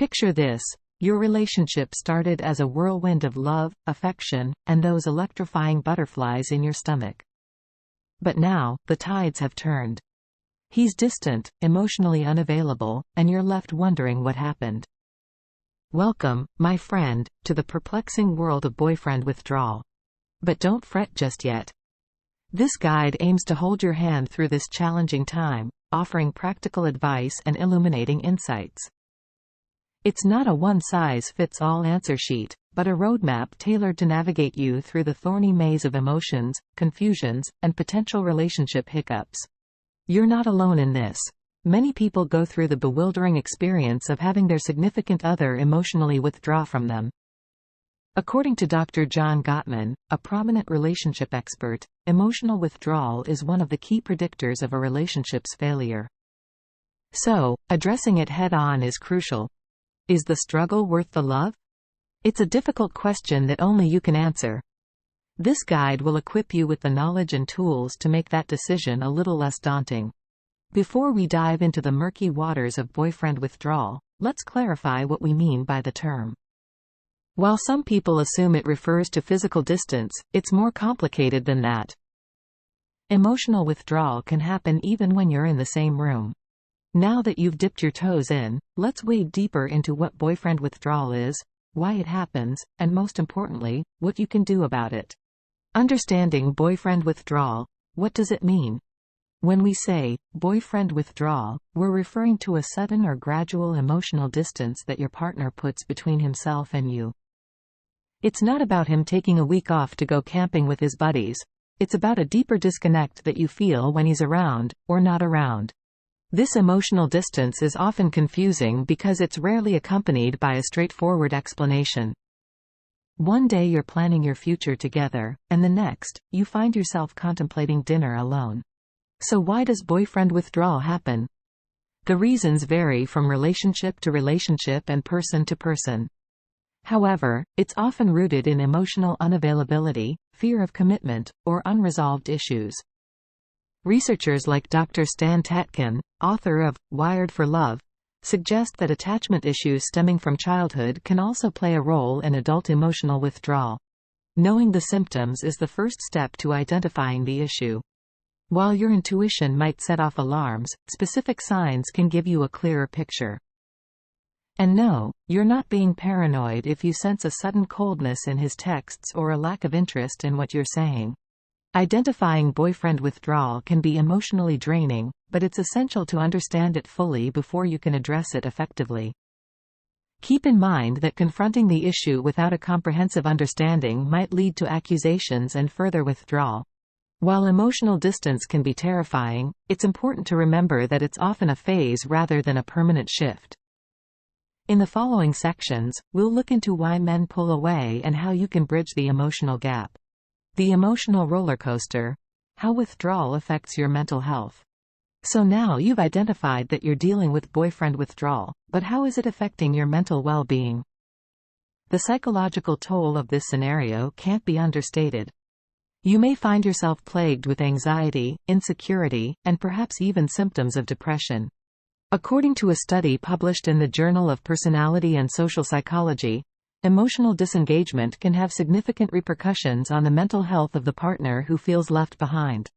Picture this. Your relationship started as a whirlwind of love, affection, and those electrifying butterflies in your stomach. But now, the tides have turned. He's distant, emotionally unavailable, and you're left wondering what happened. Welcome, my friend, to the perplexing world of boyfriend withdrawal. But don't fret just yet. This guide aims to hold your hand through this challenging time, offering practical advice and illuminating insights. It's not a one-size-fits-all answer sheet, but a roadmap tailored to navigate you through the thorny maze of emotions, confusions, and potential relationship hiccups. You're not alone in this. Many people go through the bewildering experience of having their significant other emotionally withdraw from them. According to Dr. John Gottman, a prominent relationship expert, emotional withdrawal is one of the key predictors of a relationship's failure. So, addressing it head-on is crucial. Is the struggle worth the love? It's a difficult question that only you can answer. This guide will equip you with the knowledge and tools to make that decision a little less daunting. Before we dive into the murky waters of boyfriend withdrawal, let's clarify what we mean by the term. While some people assume it refers to physical distance, it's more complicated than that. Emotional withdrawal can happen even when you're in the same room. Now that you've dipped your toes in, let's wade deeper into what boyfriend withdrawal is, why it happens, and most importantly, what you can do about it. Understanding boyfriend withdrawal, what does it mean? When we say boyfriend withdrawal, we're referring to a sudden or gradual emotional distance that your partner puts between himself and you. It's not about him taking a week off to go camping with his buddies. It's about a deeper disconnect that you feel when he's around, or not around. This emotional distance is often confusing because it's rarely accompanied by a straightforward explanation. One day you're planning your future together, and the next, you find yourself contemplating dinner alone. So why does boyfriend withdrawal happen? The reasons vary from relationship to relationship and person to person. However, it's often rooted in emotional unavailability, fear of commitment, or unresolved issues. Researchers like Dr. Stan Tatkin, author of Wired for Love, suggest that attachment issues stemming from childhood can also play a role in adult emotional withdrawal. Knowing the symptoms is the first step to identifying the issue. While your intuition might set off alarms, specific signs can give you a clearer picture. And no, you're not being paranoid if you sense a sudden coldness in his texts or a lack of interest in what you're saying. Identifying boyfriend withdrawal can be emotionally draining, but it's essential to understand it fully before you can address it effectively. Keep in mind that confronting the issue without a comprehensive understanding might lead to accusations and further withdrawal. While emotional distance can be terrifying, it's important to remember that it's often a phase rather than a permanent shift. In the following sections, we'll look into why men pull away and how you can bridge the emotional gap. The emotional roller coaster. How withdrawal affects your mental health. So now you've identified that you're dealing with boyfriend withdrawal, but how is it affecting your mental well-being? The psychological toll of this scenario can't be understated. You may find yourself plagued with anxiety, insecurity, and perhaps even symptoms of depression. According to a study published in the Journal of Personality and Social Psychology, emotional disengagement can have significant repercussions on the mental health of the partner who feels left behind.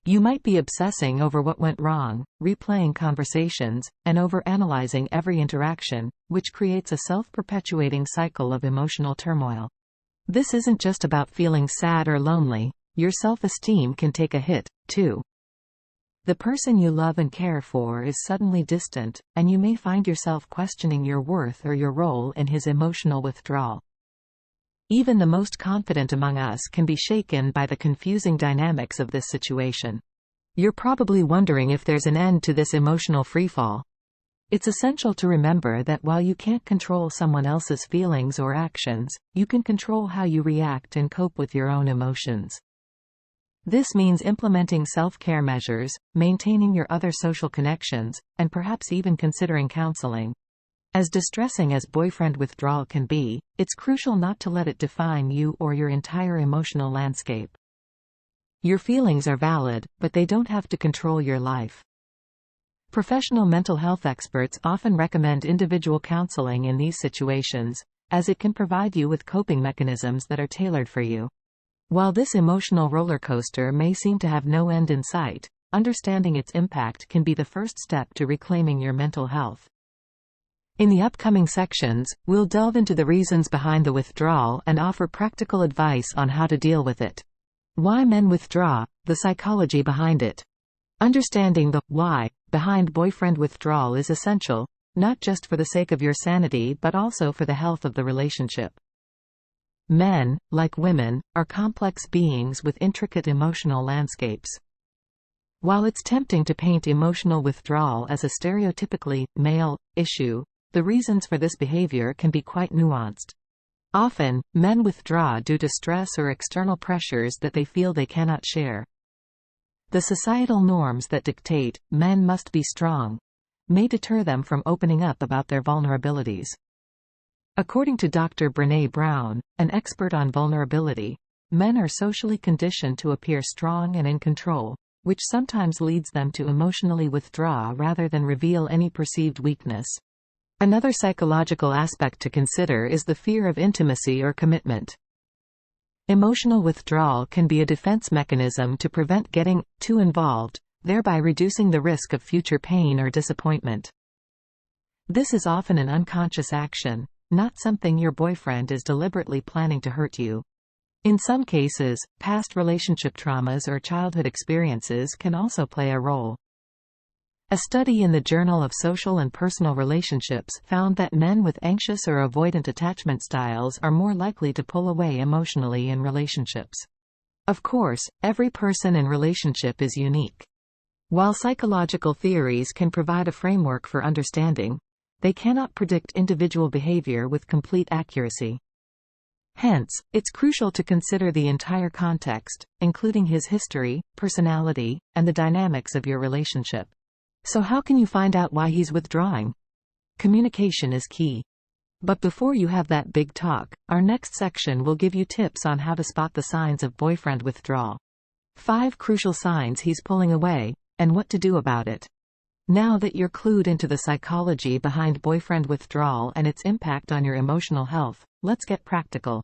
You might be obsessing over what went wrong, replaying conversations, and overanalyzing every interaction, which creates a self-perpetuating cycle of emotional turmoil. This isn't just about feeling sad or lonely. Your self-esteem can take a hit, too. The person you love and care for is suddenly distant, and you may find yourself questioning your worth or your role in his emotional withdrawal. Even the most confident among us can be shaken by the confusing dynamics of this situation. You're probably wondering if there's an end to this emotional freefall. It's essential to remember that while you can't control someone else's feelings or actions, you can control how you react and cope with your own emotions. This means implementing self-care measures, maintaining your other social connections, and perhaps even considering counseling. As distressing as boyfriend withdrawal can be, it's crucial not to let it define you or your entire emotional landscape. Your feelings are valid, but they don't have to control your life. Professional mental health experts often recommend individual counseling in these situations, as it can provide you with coping mechanisms that are tailored for you. While this emotional roller coaster may seem to have no end in sight, understanding its impact can be the first step to reclaiming your mental health. In the upcoming sections, we'll delve into the reasons behind the withdrawal and offer practical advice on how to deal with it. Why men withdraw, the psychology behind it. Understanding the why behind boyfriend withdrawal is essential, not just for the sake of your sanity but also for the health of the relationship. Men, like women, are complex beings with intricate emotional landscapes. While it's tempting to paint emotional withdrawal as a stereotypically male issue, the reasons for this behavior can be quite nuanced. Often, men withdraw due to stress or external pressures that they feel they cannot share. The societal norms that dictate men must be strong may deter them from opening up about their vulnerabilities. According to Dr. Brené Brown, an expert on vulnerability, men are socially conditioned to appear strong and in control, which sometimes leads them to emotionally withdraw rather than reveal any perceived weakness. Another psychological aspect to consider is the fear of intimacy or commitment. Emotional withdrawal can be a defense mechanism to prevent getting too involved, thereby reducing the risk of future pain or disappointment. This is often an unconscious action, not something your boyfriend is deliberately planning to hurt you. In some cases, past relationship traumas or childhood experiences can also play a role. A study in the Journal of Social and Personal Relationships found that men with anxious or avoidant attachment styles are more likely to pull away emotionally in relationships. Of course, every person and relationship is unique. While psychological theories can provide a framework for understanding, they cannot predict individual behavior with complete accuracy. Hence, it's crucial to consider the entire context, including his history, personality, and the dynamics of your relationship. So how can you find out why he's withdrawing? Communication is key. But before you have that big talk, our next section will give you tips on how to spot the signs of boyfriend withdrawal. 5 crucial signs he's pulling away, and what to do about it. Now that you're clued into the psychology behind boyfriend withdrawal and its impact on your emotional health, let's get practical.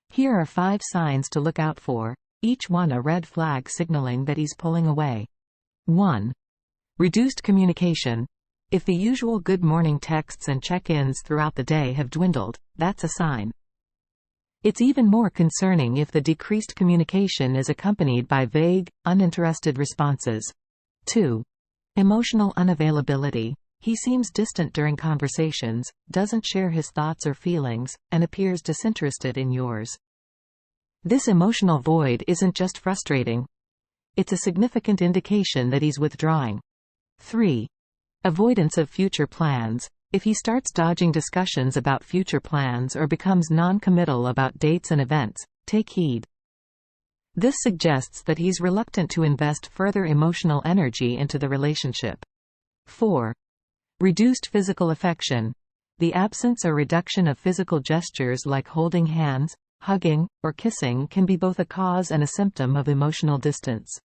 Here are 5 signs to look out for, each one a red flag signaling that he's pulling away. 1. Reduced communication. If the usual good morning texts and check-ins throughout the day have dwindled, that's a sign. It's even more concerning if the decreased communication is accompanied by vague, uninterested responses. 2. Emotional unavailability. He seems distant during conversations, doesn't share his thoughts or feelings, and appears disinterested in yours. This emotional void isn't just frustrating. It's a significant indication that he's withdrawing. 3. Avoidance of future plans. If he starts dodging discussions about future plans or becomes non-committal about dates and events, take heed. This suggests that he's reluctant to invest further emotional energy into the relationship. 4. Reduced physical affection. The absence or reduction of physical gestures like holding hands, hugging, or kissing can be both a cause and a symptom of emotional distance.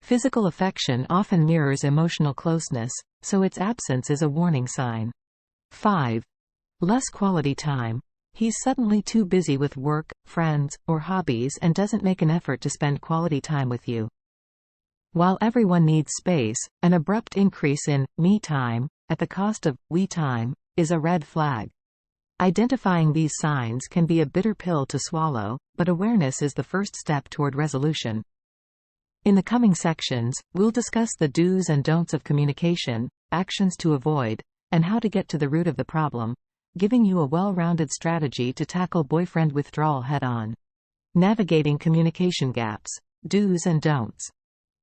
Physical affection often mirrors emotional closeness, so its absence is a warning sign. 5. Less quality time. He's suddenly too busy with work, friends, or hobbies and doesn't make an effort to spend quality time with you. While everyone needs space, an abrupt increase in me time, at the cost of we time, is a red flag. Identifying these signs can be a bitter pill to swallow, but awareness is the first step toward resolution. In the coming sections, we'll discuss the do's and don'ts of communication, actions to avoid, and how to get to the root of the problem, giving you a well-rounded strategy to tackle boyfriend withdrawal head-on. Navigating communication gaps, do's and don'ts.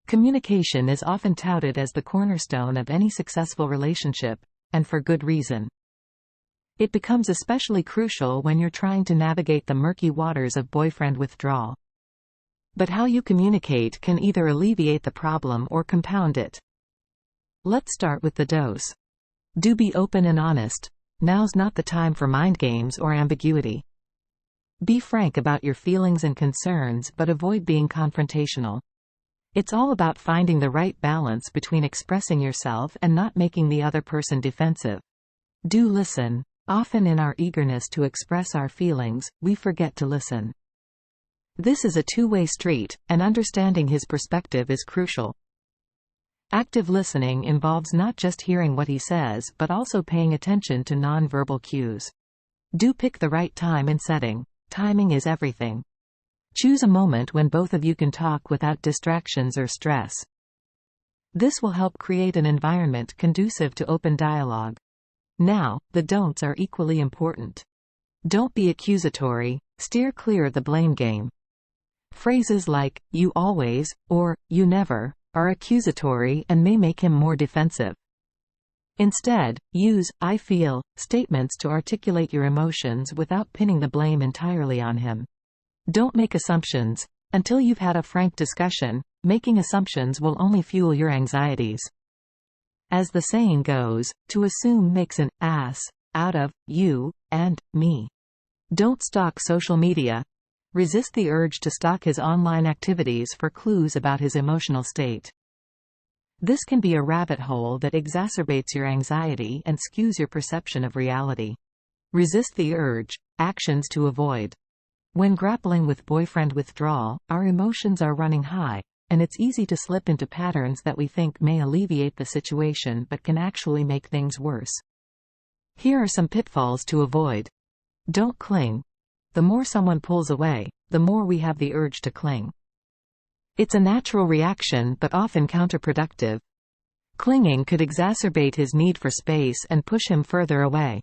Communication is often touted as the cornerstone of any successful relationship, and for good reason. It becomes especially crucial when you're trying to navigate the murky waters of boyfriend withdrawal. But how you communicate can either alleviate the problem or compound it. Let's start with the do's. Do be open and honest. Now's not the time for mind games or ambiguity. Be frank about your feelings and concerns but avoid being confrontational. It's all about finding the right balance between expressing yourself and not making the other person defensive. Do listen. Often in our eagerness to express our feelings, we forget to listen. This is a two-way street, and understanding his perspective is crucial. Active listening involves not just hearing what he says but also paying attention to non-verbal cues. Do pick the right time and setting. Timing is everything. Choose a moment when both of you can talk without distractions or stress. This will help create an environment conducive to open dialogue. Now, the don'ts are equally important. Don't be accusatory. Steer clear of the blame game. Phrases like, "you always," or "you never," are accusatory and may make him more defensive. Instead, use "I feel" statements to articulate your emotions without pinning the blame entirely on him. Don't make assumptions. Until you've had a frank discussion, making assumptions will only fuel your anxieties. As the saying goes, to assume makes an ass out of you and me. Don't stalk social media. Resist the urge to stalk his online activities for clues about his emotional state. This can be a rabbit hole that exacerbates your anxiety and skews your perception of reality. Resist the urge. Actions to avoid. When grappling with boyfriend withdrawal, our emotions are running high, and it's easy to slip into patterns that we think may alleviate the situation but can actually make things worse. Here are some pitfalls to avoid. Don't cling. The more someone pulls away, the more we have the urge to cling. It's a natural reaction but often counterproductive. Clinging could exacerbate his need for space and push him further away.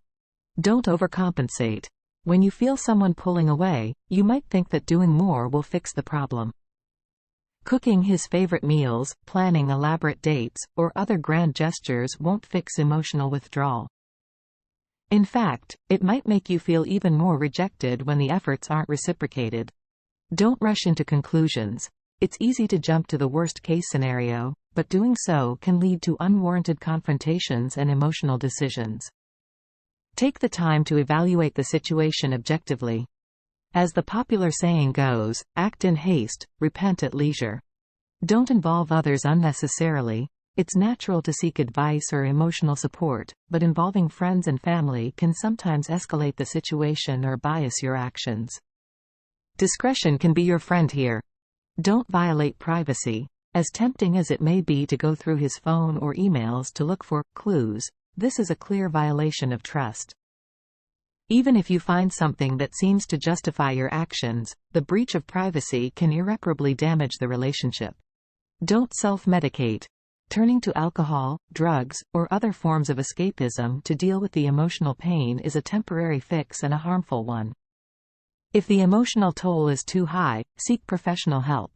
Don't overcompensate. When you feel someone pulling away, you might think that doing more will fix the problem. Cooking his favorite meals, planning elaborate dates, or other grand gestures won't fix emotional withdrawal. In fact, it might make you feel even more rejected when the efforts aren't reciprocated. Don't rush into conclusions. It's easy to jump to the worst-case scenario, but doing so can lead to unwarranted confrontations and emotional decisions. Take the time to evaluate the situation objectively. As the popular saying goes, act in haste, repent at leisure. Don't involve others unnecessarily. It's natural to seek advice or emotional support, but involving friends and family can sometimes escalate the situation or bias your actions. Discretion can be your friend here. Don't violate privacy. As tempting as it may be to go through his phone or emails to look for clues, this is a clear violation of trust. Even if you find something that seems to justify your actions, the breach of privacy can irreparably damage the relationship. Don't self-medicate. Turning to alcohol, drugs, or other forms of escapism to deal with the emotional pain is a temporary fix and a harmful one. If the emotional toll is too high, seek professional help.